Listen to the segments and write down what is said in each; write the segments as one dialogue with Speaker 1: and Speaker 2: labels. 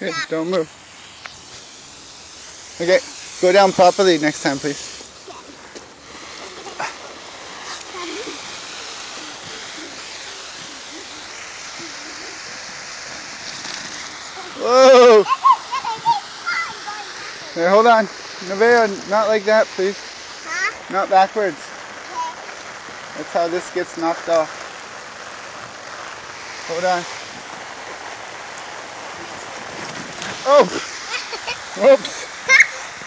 Speaker 1: Okay, don't move. Okay, go down properly next time, please. Whoa! Here, hold on. Nevaeh, not like that, please. Huh? Not backwards. Okay. That's how this gets knocked off. Hold on. Oh! Whoops!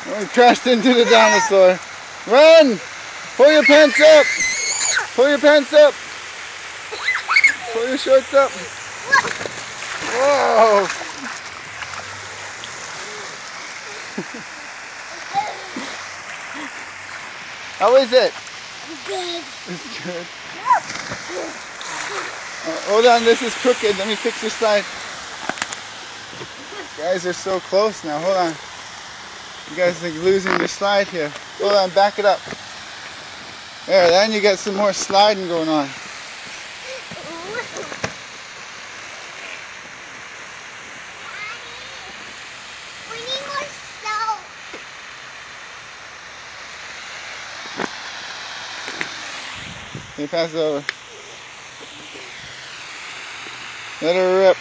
Speaker 1: Oh, we crashed into the dinosaur. Run! Pull your pants up! Pull your pants up! Pull your shorts up! Whoa! How is it?
Speaker 2: Good.
Speaker 1: It's good. Hold on, this is crooked. Let me fix your slide. You guys are so close now. Hold on. You guys are losing your slide here. Hold on, back it up. There, then you get some more sliding going on.
Speaker 2: We need more snow.
Speaker 1: Okay, pass it over. Let her rip.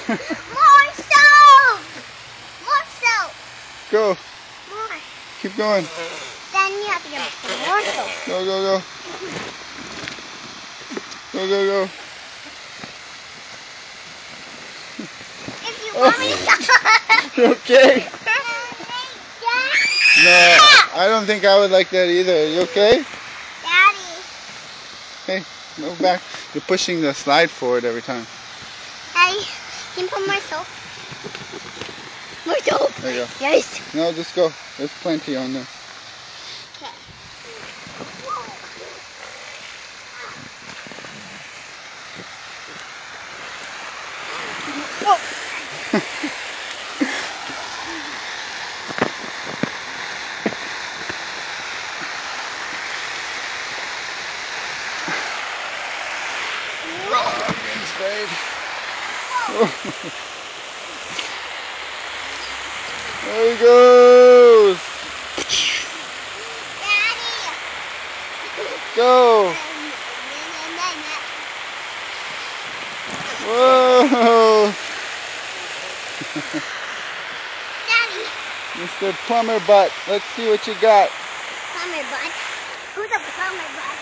Speaker 2: More soap! More soap!
Speaker 1: Go.
Speaker 2: More.
Speaker 1: Keep going.
Speaker 2: Then you have to get some more soap.
Speaker 1: Go, go, go. Go, go, go.
Speaker 2: If you want me to stop.
Speaker 1: Okay.
Speaker 2: Daddy.
Speaker 1: No, I don't think I would like that either. Are you okay?
Speaker 2: Daddy.
Speaker 1: Hey, move back. You're pushing the slide forward every time.
Speaker 2: Daddy, can you put more soap? More soap.
Speaker 1: There you go.
Speaker 2: Yes.
Speaker 1: No, just go. There's plenty on there.
Speaker 2: Okay.
Speaker 1: Oh, I'm getting sprayed. There he goes.
Speaker 2: Daddy.
Speaker 1: Go. Whoa.
Speaker 2: Daddy.
Speaker 1: Mr. Plumber Butt, let's see what you got.
Speaker 2: Plumber butt. Who's a plumber butt?